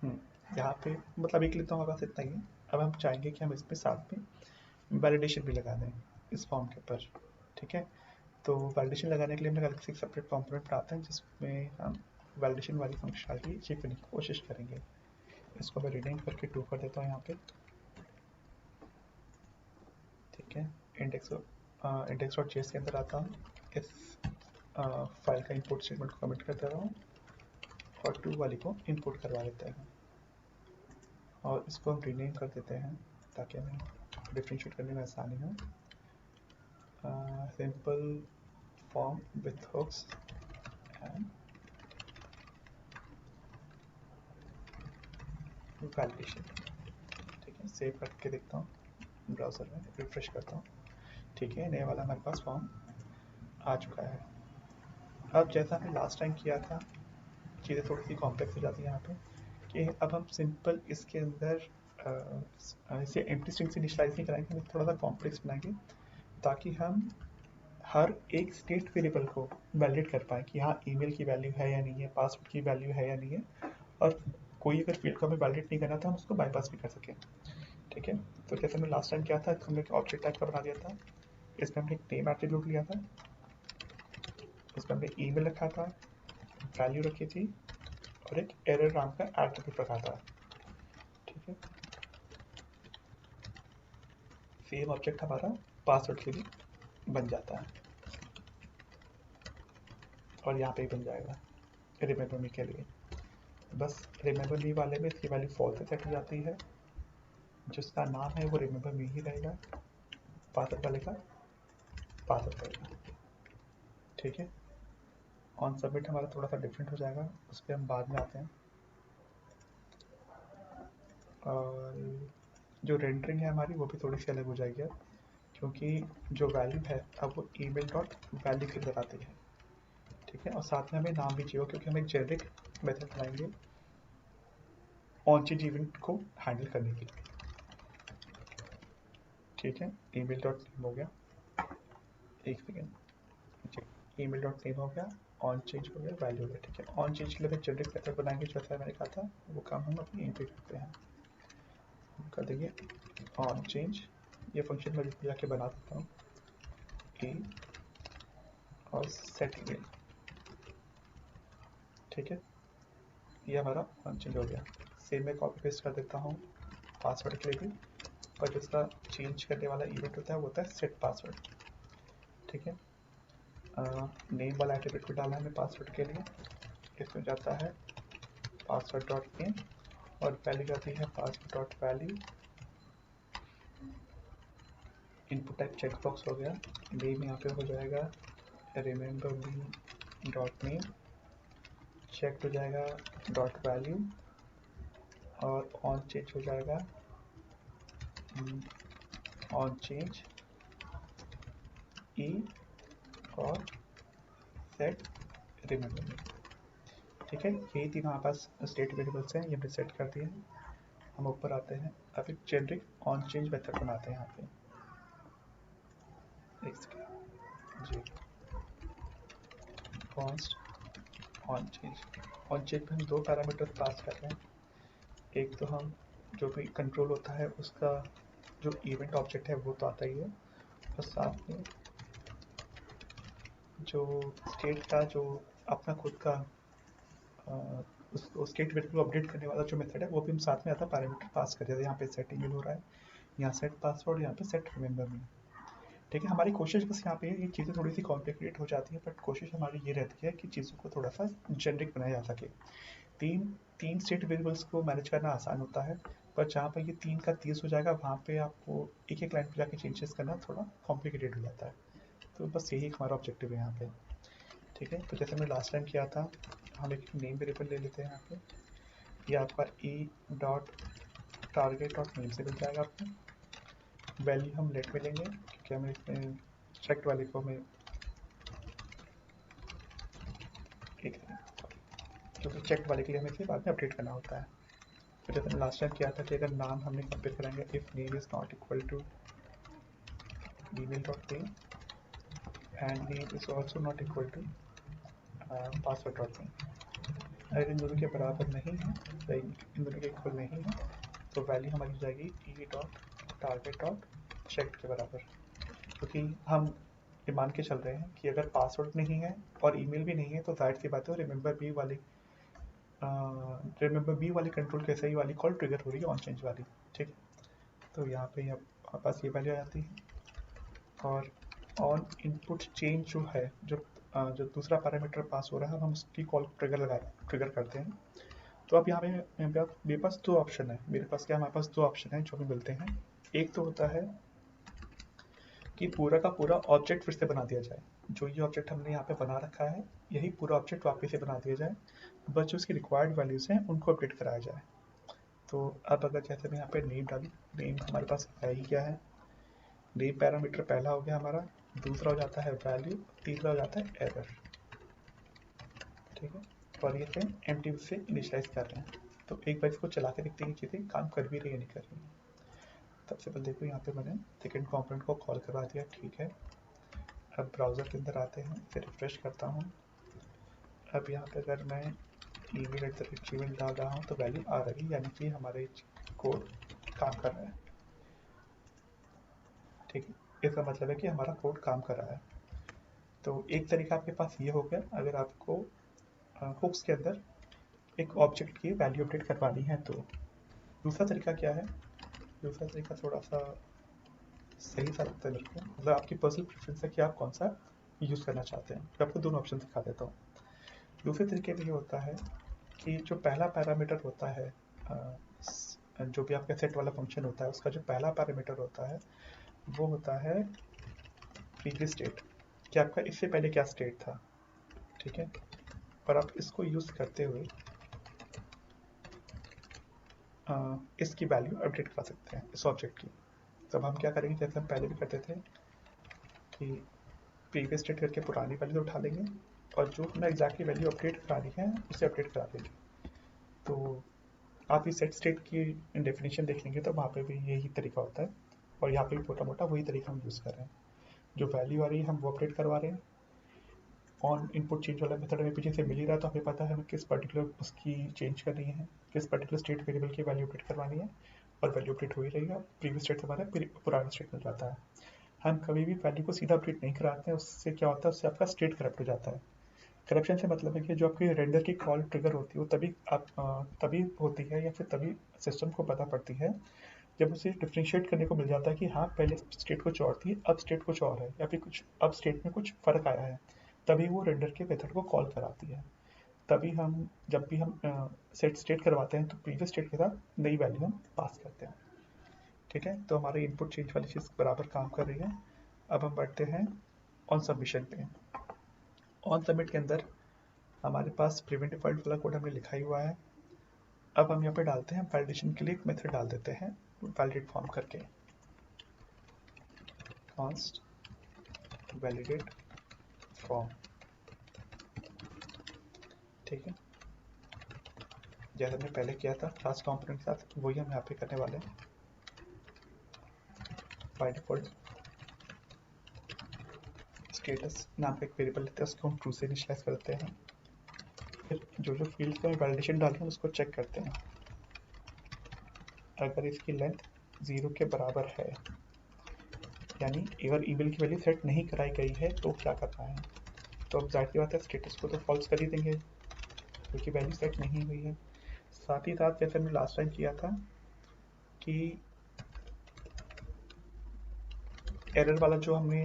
यहाँ पे मतलब अभी के लिए तो हमारे पास इतना ही है। अब हम चाहेंगे कि हम इसमें साथ में वैलिडेशन भी लगा दें इस फॉर्म के ऊपर। ठीक है, तो वैलिडेशन लगाने के लिए हम अलग से एक सेपरेट कंपोनेंट बनाते हैं जिसमें हम वैलिडेशन वाली फंक्शनलिटी अचीव करने की कोशिश करेंगे। इसको मैं रीनेम करके 2 कर देता हूँ यहाँ पे। ठीक है, इंडेक्स डॉट जेएस के अंदर आता हूँ, इस फाइल का इंपोर्ट स्टेटमेंट को कमेंट कर दे रहा हूँ और 2 वाली को इंपोर्ट करवा लेते हैं और इसको हम रीनेम कर देते हैं ताकि हमें डिफ्रेंशिएट करने में आसानी हो। Simple form with hooks and validation. ठीक है, सेव करके देखता हूँ ब्राउज़र में, रिफ्रेश करता हूँ। ठीक है, नया वाला हमारे पास फॉर्म आ चुका है। अब जैसा हमने लास्ट टाइम किया था, चीज़ें थोड़ी सी कॉम्प्लेक्स हो जाती हैं यहाँ पे कि अब हम सिंपल इसके अंदर इसे एम्प्टी स्ट्रिंग से इनिशियलाइज नहीं कराएंगे, हम थोड़ा सा कॉम्प्लेक्स बनाएंगे ताकि हम हर एक स्टेट वेरिएबल को वैलिडेट कर पाएँ कि हाँ ईमेल की वैल्यू है या नहीं है, पासवर्ड की वैल्यू है या नहीं है, और कोई अगर फील्ड को हमें वैलिडेट नहीं करना था हम उसको बाईपास भी कर सकें। ठीक है, तो जैसे हमने लास्ट टाइम किया था, हमने एक ऑब्जेक्ट टाइप का बना दिया था, इसमें हमने एक नेम एट्रीब्यूट लिया था, उसमें हमने ईमेल रखा था, वैल्यू रखी थी और एक एरर नाम का एट्रीब्यूट रखा था। ठीक है, सेम ऑब्जेक्ट हमारा पासवर्ड के लिए बन जाता है और यहाँ पे ही बन जाएगा रिमेंबर मी के लिए। बस रिमेंबर मी वाले में इसकी वैल्यू फॉल्स सेट हो जाती है, जिसका नाम है वो रिमेंबर मी ही रहेगा, पासवर्ड वाले का पासवर्ड रहेगा। ठीक है, ऑन सबमिट हमारा थोड़ा सा डिफरेंट हो जाएगा, उस पर हम बाद में आते हैं। और जो रेंडरिंग है हमारी वो भी थोड़ी सी अलग हो जाएगी अब, क्योंकि जो वैल्यू है अब वो ईमेल डॉट वैल्यू के अंदर आती है। ठीक है, और साथ में हमें नाम भी चाहिए क्योंकि हम एक जेनेरिक मेथड बनाएंगे ऑन चेंज इवेंट को हैंडल करने के लिए। ठीक है, ईमेल डॉट नेम हो गया, एक सेकेंड, ईमेल डॉट नेम हो गया, ऑन चेंज हो गया, वैल्यू हो गया। ठीक है, ऑन चेंज के लिए जेनेरिक मेथड बनाएंगे जैसा मैंने कहा था, वो काम हम अपनी यहीं पे करते हैं। कर देंगे ऑन चेंज, ये फंक्शन मैं जाके बना सकता हूँ ए और सेट ईमेल। ठीक है, ये हमारा ऑन चेंज हो गया। सेम मैं कॉपी पेस्ट कर देता हूँ पासवर्ड के लिए भी, पर जिसका चेंज करने वाला इवेंट होता है वो होता है सेट पासवर्ड। ठीक है, नेम वाला एट्रीब्यूट को डाला है पासवर्ड के लिए, इसमें जाता है पासवर्ड डॉट नेम और वैल्यू जाती है password dot value. Input type check box हो गया, नेम यहाँ पे हो जाएगा remember me dot name, check हो जाएगा डॉट वैल्यू और ऑन चेंज हो जाएगा ऑन चेंज ई और सेट रिमेंबर मी। ठीक है, यही तीन हमारे पास स्टेट वेरिएबल्स हैं, ये हमने सेट कर दिए हैं। हम ऊपर आते हैं, अब एक जेनरिक ऑन चेंज मेथड बनाते हैं यहाँ पे। एक सेकेंड जी, कॉन्स्ट ऑन चेंज में हम दो पैरामीटर्स पास कर रहे हैं। एक तो हम जो भी कंट्रोल होता है उसका जो इवेंट ऑब्जेक्ट है वो तो आता ही है, और साथ में जो स्टेट का जो अपना खुद का उस स्टेट वेरिएबल को अपडेट करने वाला जो मेथड है वो भी हम साथ में आता पैरामीटर पास कर देते हैं। यहाँ पे सेट ईमेल हो रहा है, यहाँ सेट पासवर्ड, यहाँ पे सेट रिमेंबर मी। ठीक है, हमारी कोशिश बस यहाँ पे ये चीज़ें थोड़ी सी कॉम्प्लिकेटेड हो जाती हैं, बट कोशिश हमारी ये रहती है कि चीज़ों को थोड़ा सा जेनरिक बनाया जा सके। तीन तीन स्टेट वेरिएबल्स को मैनेज करना आसान होता है, पर जहाँ पर ये 3 का 30 हो जाएगा वहाँ पे आपको एक एक लाइन पे जाके चेंजेस करना थोड़ा कॉम्प्लिकेटेड हो जाता है। तो बस यही हमारा ऑब्जेक्टिव है यहाँ पे। ठीक है, तो जैसे हमने लास्ट टाइम किया था, हम एक नेम वेरिएबल ले लेते हैं यहाँ पे, ये आपका ई डॉट टारगेट डॉट नेम से मिल जाएगा आपको। वैल्यू हम लेट में लेंगे क्योंकि हमें इसमें चेक वाले को हमें एक क्योंकि चेक वाले के लिए हमें इसे बाद में अपडेट करना होता है। तो जैसे लास्ट टाइम किया था कि अगर नाम हमने कंपेयर करेंगे, if name is not equal to email dot name and name is also not equal to password dot name. अगर इन दोनों के बराबर नहीं है, इन दोनों के इक्वल नहीं है, तो वैल्यू हमारी हो जाएगी E dot target dot check के बराबर। क्योंकि हम ये मान के चल रहे हैं कि अगर पासवर्ड नहीं है और ईमेल भी नहीं है तो जाहिर सी बात है रिमेंबर बी वाली कंट्रोल कैसे ही वाली कॉल ट्रिगर हो रही है ऑन चेंज वाली। ठीक, तो यहाँ पे हमारे पास ये वैल्यू आ जाती है। और ऑन इनपुट चेंज जो है, जो दूसरा पैरामीटर पास हो रहा है, हम उसकी कॉल ट्रिगर करते हैं। तो अब यहाँ पे मेरे पास दो ऑप्शन है, हमारे पास दो ऑप्शन है जो हमें मिलते हैं। एक तो होता है कि पूरा का पूरा ऑब्जेक्ट फिर से बना दिया जाए, जो ये ऑब्जेक्ट हमने यहाँ पे बना रखा है यही पूरा ऑब्जेक्ट वापस से बना दिया जाए, बस जो उसकी रिक्वायर्ड वैल्यूज़ हैं उनको अपडेट कराया जाए। तो अब अगर जैसे मैं यहाँ पे नेम डालूँ, नेम हमारे पास है ही क्या है, नेम पैरामीटर पहला हो गया हमारा, दूसरा हो जाता है वैल्यू, तीसरा हो जाता है एरर। ठीक है, और ये सेम एम्प्टी से इनिशियलाइज कर रहे हैं। तो एक बार इसको चला के देखते हैं कि चीज़ें काम कर भी रही है नहीं कर रही है। सबसे पहले देखो यहाँ पे मैंने सेकेंड कॉम्पोनेंट को कॉल करवा दिया, ठीक है। अब ब्राउज़र के अंदर आते हैं, इसे रिफ्रेश करता हूँ। अब यहाँ पे अगर मैं email at the rate Gmail डाल रहा हूँ तो वैल्यू आ रही है, यानी कि हमारे कोड काम कर रहा है। ठीक है, इसका मतलब है कि हमारा कोड काम कर रहा है। तो एक तरीका आपके पास ये हो गया, अगर आपको हुक्स के अंदर एक ऑब्जेक्ट की वैल्यू अपडेट करवानी है तो। दूसरा तरीका क्या है, दूसरा तरीका थोड़ा सा सही सा लगता है मेरे को, मतलब आपकी पर्सनल प्रेफरेंस है कि आप कौन सा यूज़ करना चाहते हैं। मैं आपको दोनों ऑप्शन दिखा देता हूँ। दूसरे तरीके में ये होता है कि जो पहला पैरामीटर होता है, जो भी आपका सेट वाला फंक्शन होता है, उसका जो पहला पैरामीटर होता है वो होता है प्रीवियस स्टेट, कि आपका इससे पहले क्या स्टेट था। ठीक है, और आप इसको यूज़ करते हुए इसकी वैल्यू अपडेट कर सकते हैं इस ऑब्जेक्ट की। तब हम क्या करेंगे, जैसे हम पहले भी करते थे कि प्रीवियस स्टेट करके पुरानी वैल्यू उठा लेंगे और जो हमें एग्जैक्टली वैल्यू अपडेट करानी है उसे अपडेट करा देंगे। तो आप इस सेट स्टेट की डेफिनेशन देख लेंगे तो वहाँ पे भी यही तरीका होता है, और यहाँ पे भी मोटा मोटा वही तरीका हम यूज़ कर रहे हैं। जो वैल्यू आ रही है हम वो अपडेट करवा रहे हैं। ऑन इनपुट चेंज वाला मेथड हमें पीछे से मिल ही रहा, तो हमें पता है हमें किस पर्टिकुलर उसकी चेंज करनी है, किस पर्टिकुलर स्टेट वेरिएबल की वैल्यू अपडेट करवानी है, और वैल्यू अपडेट हो ही रहेगा। प्रीवियस स्टेट हमारा पुराना स्टेट मिल जाता है। हम कभी भी वैल्यू को सीधा अपडेट नहीं कराते हैं, उससे क्या होता है, उससे आपका स्टेट करप्ट हो जाता है। करप्शन से मतलब है कि जो आपकी रेंडर की कॉल ट्रिगर होती है वो तभी होती है, या फिर तभी सिस्टम को पता पड़ती है जब उसे डिफ्रेंशिएट करने को मिल जाता है कि हाँ पहले स्टेट कुछ और थी, अब स्टेट कुछ और है, या फिर कुछ अब स्टेट में कुछ फ़र्क आया है। तभी वो रेंडर के मेथड को कॉल कराती है। तभी हम जब भी हम सेट स्टेट करवाते हैं तो प्रीवियस स्टेट के साथ नई वैल्यू हम पास करते हैं। ठीक है, तो हमारी इनपुट चेंज वाली चीज़ बराबर काम कर रही है। अब हम बढ़ते हैं ऑन सबमिशन पे। ऑन सबमिट के अंदर हमारे पास प्रिवेंट डिफॉल्ट वाला कोड हमने लिखा ही हुआ है। अब हम यहाँ पे डालते हैं वैलिडेशन के लिए एक मेथड डाल देते हैं वैलिडेट फॉर्म करके, कॉन्स्ट वैलिडेट फॉर्म। ठीक है, जैसे हमने पहले किया था क्लास कंपोनेंट के साथ वही हम यहाँ पे करने वाले हैं। बाय डिफॉल्ट स्टेटस नाम का एक वेरिएबल लेते हैं, उसको हम ट्रू से इनिशियलाइज करते हैं। फिर जो जो फील्ड पे वैलिडेशन डाल रहे हैं उसको चेक करते हैं। अगर इसकी लेंथ 0 के बराबर है, यानी अगर ईमेल की वैल्यू सेट नहीं कराई गई है तो क्या करना है, तो अब जाहिर सी बात है स्टेटस को तो फॉल्स कर ही देंगे क्योंकि वैल्यू सेट नहीं हुई है। साथ ही साथ जैसे हमने लास्ट टाइम किया था कि एरर वाला जो हमने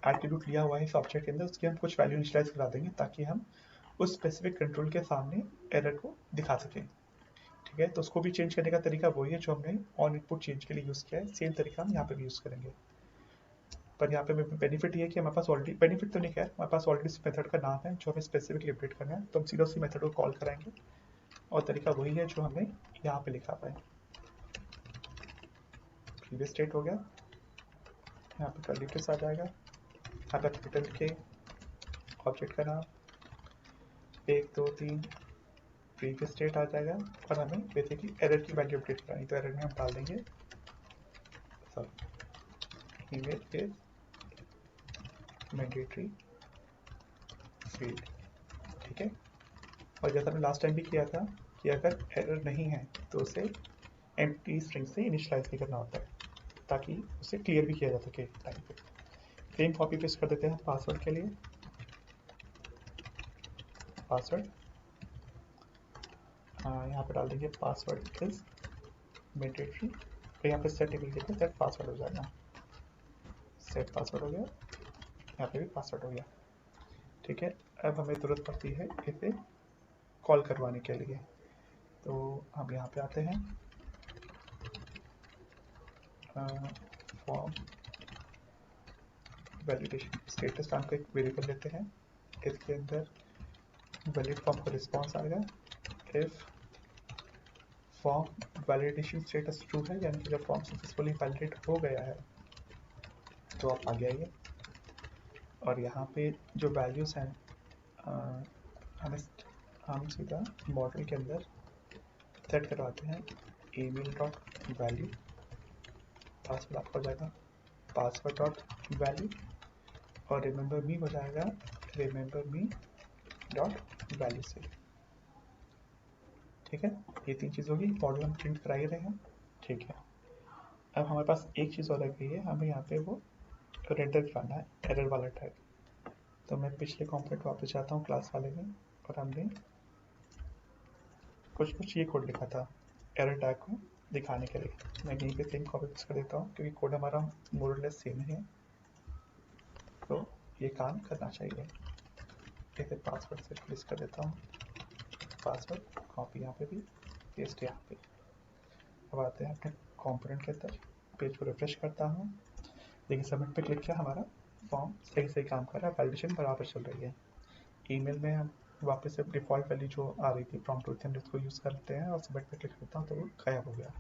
एट्रीब्यूट लिया हुआ है इस ऑब्जेक्ट के अंदर, उसकी हम कुछ वैल्यू इनिशियलाइज करा देंगे ताकि हम उस स्पेसिफिक कंट्रोल के सामने एरर को दिखा सकें। ठीक है, तो उसको भी चेंज करने का तरीका वही है जो हमने ऑन इनपुट चेंज के लिए यूज़ किया है, सेम तरीका हम यहाँ पे भी यूज़ करेंगे। पर यहाँ पे बेनिफिट ये है कि हमारे पास ऑलरेडी, बेनिफिट तो नहीं है, हमारे पास ऑलरेडी उस मेथड का नाम है जो हमें स्पेसिफिकली अपडेट करना है, तो हम सीधा उसी मेथड को कॉल कराएंगे और तरीका वही है जो हमने यहाँ पे लिखा हुआ है। प्रीवियस स्टेट हो गया, यहाँ पे कर्ली ब्रेस आ जाएगा, यहाँ पे रिटर्न के ऑब्जेक्ट का नाम 1 2 3 प्रीवियस स्टेट आ जाएगा, और हमें बेसिकली एरर की वैल्यू अपडेट करानी, तो एरर में हम डाल देंगे सब ईमेल इज मैंडेटरी फील्ड। ठीक है, और जैसा हमने लास्ट टाइम भी किया था कि अगर एरर नहीं है तो उसे एम्प्टी स्ट्रिंग से इनिशियलाइज भी करना होता है ताकि उसे क्लियर भी किया जा सके टाइम पे। सेम कॉपी पेस्ट कर देते हैं पासवर्ड के लिए। पासवर्ड यहाँ पे डाल देंगे पासवर्ड इज मैंडेटरी, तो यहाँ पे सेट की जगह सेट पासवर्ड हो जाएगा। सेट पासवर्ड हो गया, यहाँ पे भी पासवर्ड हो गया। ठीक है, अब हमें ज़रूरत पड़ती है इसे कॉल करवाने के लिए, तो हम यहाँ पे आते हैं फॉर्म वैलिडेशन स्टेटस नाम का एक वेरिएबल लेते हैं। इसके अंदर वैलिड फॉर्म का रिस्पॉन्स आएगा। If form validation status true है, यानी कि जब फॉर्म सक्सेसफुली वैलिडेट हो गया है तो आप आगे आइए। और यहाँ पे जो वैल्यूज़ हैं हम सीधा मॉडल के अंदर सेट करवाते हैं ईमेल डॉट वैल्यू, पासवर्ड आपका हो जाएगा पासवर्ड डॉट वैल्यू, और रिमेंबर मी हो जाएगा रिमेंबर मी डॉट वैल्यू से। ठीक है, ये 3 चीज़ होगी। मॉडल हम प्रिंट करा ही रहे हैं। ठीक है, अब हमारे पास एक चीज़ और रह गई है, हमें यहाँ पे वो रेंडर कराना है एरर वाला टैग। तो मैं पिछले कॉम्पोनेंट वापस जाता हूँ क्लास वाले में, और हमने कुछ ये कोड लिखा था एरर टैग को दिखाने के लिए। मैं यहीं पे सेम कॉपी पेस्ट कर देता हूँ क्योंकि कोड हमारा मोर और लेस सेम है, तो ये काम करना चाहिए। जैसे पासवर्ड से रिप्लेस कर देता हूँ, पासवर्ड कॉपी यहाँ पे भी, पेस्ट यहाँ पे। अब आते हैं अपने कॉम्पोनेंट के अंदर, पेज को रिफ्रेश करता हूँ, देखिए सबमिट पे क्लिक किया, हमारा फॉर्म सही काम कर रहा है, वैलिडेशन बराबर चल रही है। ईमेल में हम वापस से डिफ़ॉल्ट वैल्यू जो आ रही थी प्रॉम्प्ट होती है उसको यूज़ करते हैं, और सबमिट पे क्लिक करता हूँ तो वो गायब हो गया।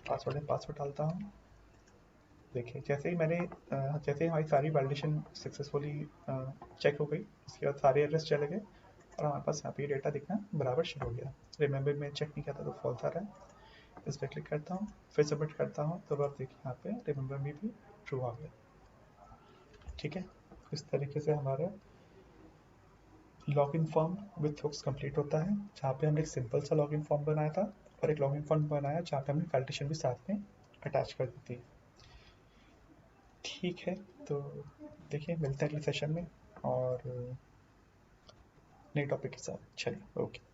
पासवर्ड डालता हूँ। देखिए जैसे ही हमारी सारी वैलिडेशन सक्सेसफुली चेक हो गई, उसके बाद सारे एड्रेस चले गए और हमारे पास यहाँ पे डेटा दिखना बराबर शुरू हो गया। रिमेंबर में चेक नहीं किया था तो फॉल्स आ रहा है। इस पर क्लिक करता हूँ, फिर सबमिट करता हूँ, तो अब देखिए यहाँ पे रिमेंबर में भी ट्रू आ गया। ठीक है, इस तरीके से हमारा login form with hooks complete होता है, जहाँ पे हमने एक सिंपल सा लॉगिन फॉर्म बनाया था और एक लॉगिन फॉर्म बनाया जहाँ पे हमने वैलिडेशन भी साथ में अटैच कर दी थी। ठीक है, तो देखिए मिलते हैं अगले सेशन में और नए टॉपिक के साथ। चलिए, ओके।